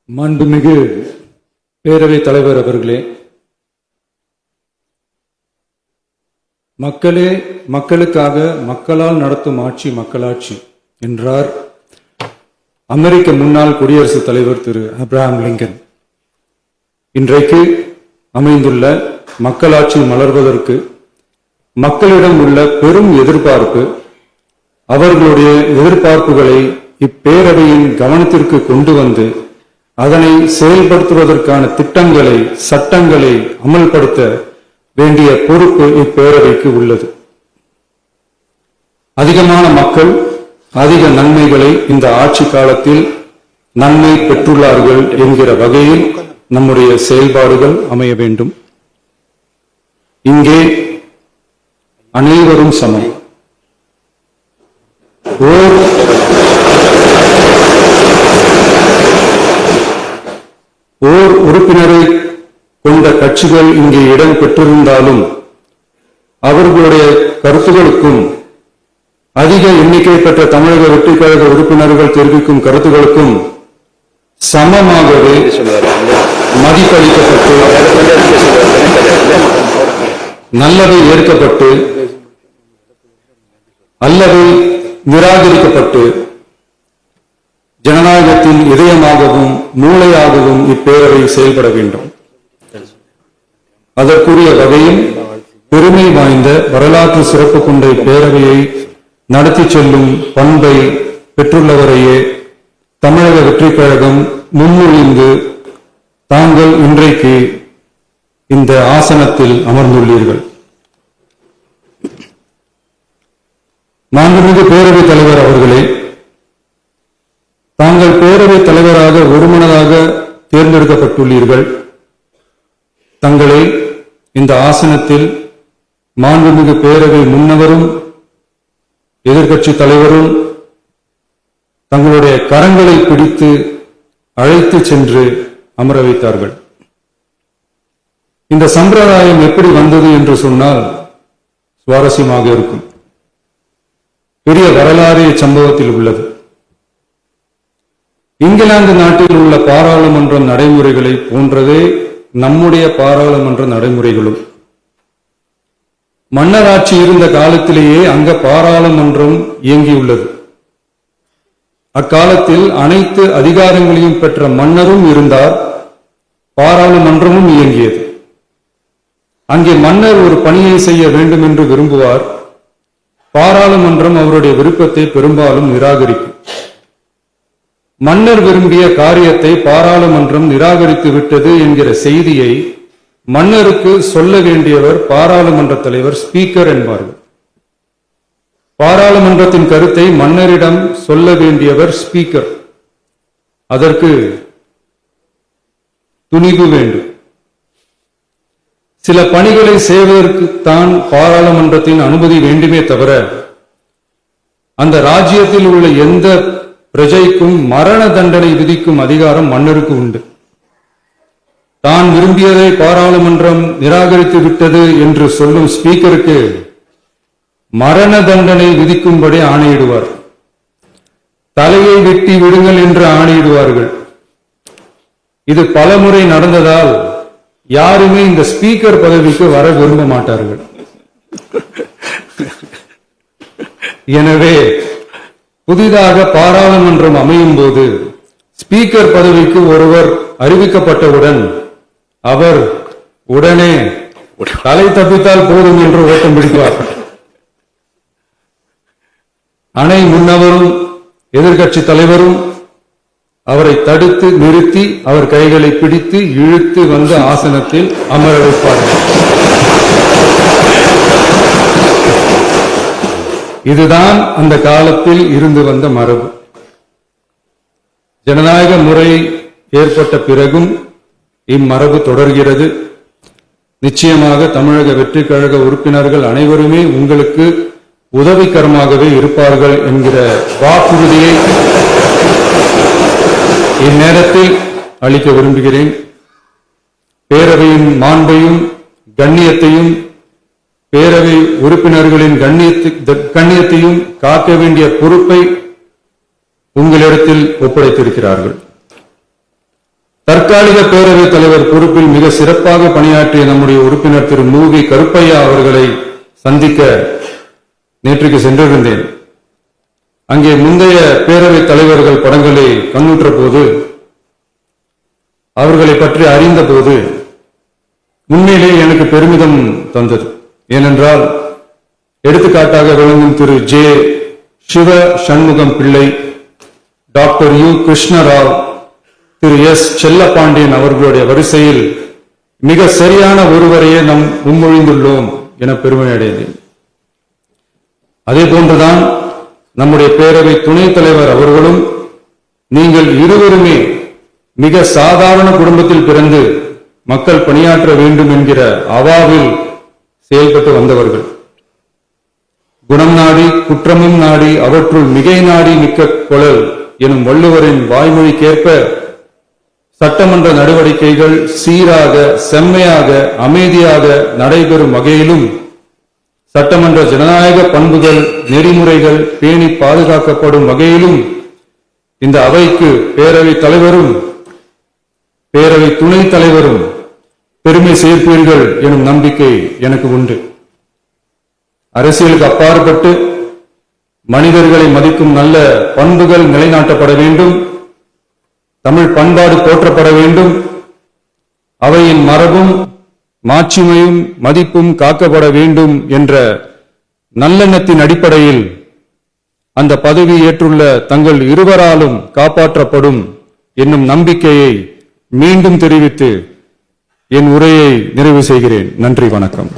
மாண்புமிகு பேரவைத் தலைவர் அவர்களே, மக்களே மக்களுக்காக மக்களால் நடத்தும் ஆட்சி மக்களாட்சி என்றார் அமெரிக்க முன்னாள் குடியரசுத் தலைவர் திரு ஆப்ரஹாம் லிங்கன். இன்றைக்கு அமைந்துள்ள மக்களாட்சி மலர்வதற்கு மக்களிடம் உள்ள பெரும் எதிர்பார்ப்பு, அவர்களுடைய எதிர்பார்ப்புகளை இப்பேரவையின் கவனத்திற்கு கொண்டு வந்து அதனை செயல்படுத்துவதற்கான திட்டங்களை, சட்டங்களை அமல்படுத்த வேண்டிய பொறுப்பு இப்பேரவைக்கு உள்ளது. அதிகமான மக்கள் அதிக நன்மைகளை இந்த ஆட்சி காலத்தில் நன்மை பெற்றுள்ளார்கள் என்கிற வகையில் நம்முடைய செயல்பாடுகள் அமைய வேண்டும். இங்கே அனைவரும் சமம். ஓர் உறுப்பினரை கொண்ட கட்சிகள் இங்கே இடம் பெற்றிருந்தாலும் அவர்களுடைய கருத்துகளுக்கும் அதிக எண்ணிக்கை பெற்ற தமிழக வெற்றிக் கழக உறுப்பினர்கள் தெரிவிக்கும் கருத்துகளுக்கும் சமமாகவே மதிப்பளிக்கப்பட்டு நல்லவை ஏற்கப்பட்டு அல்லவை நிராகரிக்கப்பட்டு ஜனநாயகத்தின் இதயமாகவும் மூளையாகவும் இப்பேரவை செயல்பட வேண்டும். அதற்குரிய வகையில் பெருமை வாய்ந்த வரலாற்று சிறப்பு கொண்ட இப்பேரவையை நடத்தி செல்லும் பண்பை பெற்றுள்ளவரையே தமிழக வெற்றிக் கழகம் முன்மொழிந்து தாங்கள் இன்றைக்கு இந்த ஆசனத்தில் அமர்ந்துள்ளீர்கள். மாண்புமிகு பேரவைத் தலைவர் அவர்களே, தாங்கள் பேரவைத் தலைவராக ஒருமனதாக தேர்ந்தெடுக்கப்பட்டுள்ளீர்கள். தங்களை இந்த ஆசனத்தில் மாண்புமிகு பேரவை முன்னவரும் எதிர்க்கட்சி தலைவரும் தங்களுடைய கரங்களை பிடித்து அழைத்து சென்று அமர வைத்தார்கள். இந்த சம்பிரதாயம் எப்படி வந்தது என்று சொன்னால் சுவாரஸ்யமாக இருக்கும். பெரிய வரலாறு சம்பவத்தில் உள்ளது. இங்கிலாந்து நாட்டில் உள்ள பாராளுமன்ற நடைமுறைகளை போன்றதே நம்முடைய பாராளுமன்ற நடைமுறைகளும். மன்னராட்சி இருந்த காலத்திலேயே அங்க பாராளுமன்றம் இயங்கியுள்ளது. அக்காலத்தில் அனைத்து அதிகாரங்களையும் பெற்ற மன்னரும் இருந்தார், பாராளுமன்றமும் இயங்கியது. அங்கே மன்னர் ஒரு பணியை செய்ய வேண்டும் என்று விரும்புவார், பாராளுமன்றம் அவருடைய விருப்பத்தை பெரும்பாலும் நிராகரிக்கும். மன்னர் விரும்பிய காரியத்தை பாராளுமன்றம் நிராகரித்து விட்டது என்கிற செய்தியை மன்னருக்கு சொல்ல வேண்டியவர் பாராளுமன்ற தலைவர், ஸ்பீக்கர் என்பார்கள். பாராளுமன்றத்தின் கருத்தை மன்னரிடம் சொல்ல வேண்டியவர் ஸ்பீக்கர். அதற்கு துணிவு வேண்டும். சில பணிகளை செய்வதற்குத்தான் பாராளுமன்றத்தின் அனுமதி வேண்டுமே தவிர அந்த ராஜ்யத்தில் உள்ள எந்த பிரஜைக்கும் மரண தண்டனை விதிக்கும் அதிகாரம் மன்னருக்கு உண்டு. தான் விரும்பியதை பாராளுமன்றம் நிராகரித்து விட்டது என்று சொல்லும் ஸ்பீக்கருக்கு மரண தண்டனை விதிக்கும்படி ஆணையிடுவார். தலையை வெட்டி விடுங்கள் என்று ஆணையிடுவார்கள். இது பலமுறை நடந்ததால் யாருமே இந்த ஸ்பீக்கர் பதவிக்கு வர விரும்ப மாட்டார்கள். எனவே புதிதாக பாராளுமன்றம் அமையும் போது ஸ்பீக்கர் பதவிக்கு ஒருவர் அறிவிக்கப்பட்டவுடன் அவர் உடனே தலை தப்பித்தால் போதும் என்று ஓட்டம் பிடிப்பார். அணை முன்னவரும் எதிர்க்கட்சி தலைவரும் அவரை தடுத்து நிறுத்தி அவர் கைகளை பிடித்து இழுத்து வந்த ஆசனத்தில் அமர வைப்பார்கள். இதுதான் அந்த காலத்தில் இருந்து வந்த மரபு. ஜனநாயக முறை ஏற்பட்ட பிறகும் இம்மரபு தொடர்கிறது. நிச்சயமாக தமிழக வெற்றிக் கழக உறுப்பினர்கள் அனைவருமே உங்களுக்கு உதவிகரமாகவே இருப்பார்கள் என்கிற வாக்குறுதியை இந்நேரத்தில் அளிக்க விரும்புகிறேன். பேரவையின் மாண்பையும் கண்ணியத்தையும் பேரவை உறுப்பினர்களின் கண்ணியத்தையும் காக்க வேண்டிய பொறுப்பை உங்களிடத்தில் ஒப்படைத்திருக்கிறார்கள். தற்காலிக பேரவைத் தலைவர் பொறுப்பில் மிக சிறப்பாக பணியாற்றிய நம்முடைய உறுப்பினர் திரு மூவி கருப்பையா அவர்களை சந்திக்க நேற்றுக்கு சென்றிருந்தேன். அங்கே முந்தைய பேரவைத் தலைவர்கள் படங்களை கண்ணுற்ற போது, அவர்களை பற்றி அறிந்த போது உண்மையிலே எனக்கு பெருமிதம் தந்தது. ஏனென்றால் எடுத்துக்காட்டாக விளங்கும் திரு ஜே சிவ சண்முகம் பிள்ளை, டாக்டர் யு கிருஷ்ணராவ், திரு எஸ் செல்லப்பாண்டியன் அவர்களுடைய வரிசையில் மிக சரியான ஒருவரையே நாம் முன்மொழிந்துள்ளோம் என பெருமை அடைந்தேன். அதே போன்றுதான் நம்முடைய பேரவை துணைத் தலைவர் அவர்களும் நீங்கள் இருவருமே மிக சாதாரண குடும்பத்தில் பிறந்து மக்கள் பணியாற்ற வேண்டும் என்கிற அவாவில் செயல்பட்டு வந்தவர்கள். குணம் நாடி குற்றமும் நாடி அவற்றுள் மிகை நாடி மிக்க கொளல் எனும் வள்ளுவரின் வாய்மொழிக்கேற்ப சட்டமன்ற நடவடிக்கைகள் சீராக, செம்மையாக, அமைதியாக நடைபெறும் வகையிலும் சட்டமன்ற ஜனநாயக பண்புகள், நெறிமுறைகள் பேணி பாதுகாக்கப்படும் வகையிலும் இந்த அவைக்கு பேரவைத் தலைவரும் பேரவை துணைத் தலைவரும் பெருமை சேர்ப்பீர்கள் எனும் நம்பிக்கை எனக்கு உண்டு. அரசியலுக்கு அப்பாற்பட்டு மனிதர்களை மதிக்கும் நல்ல பண்புகள் நிலைநாட்டப்பட வேண்டும். தமிழ் பண்பாடு போற்றப்பட வேண்டும். அவையின் மரபும் மாட்சிமையும் மதிப்பும் காக்கப்பட வேண்டும் என்ற நல்லெண்ணத்தின் அடிப்படையில் அந்த பதவி ஏற்றுள்ள தங்கள் இருவராலும் காப்பாற்றப்படும் என்னும் நம்பிக்கையை மீண்டும் தெரிவித்து என் உரையை நிறைவு செய்கிறேன். நன்றி, வணக்கம்.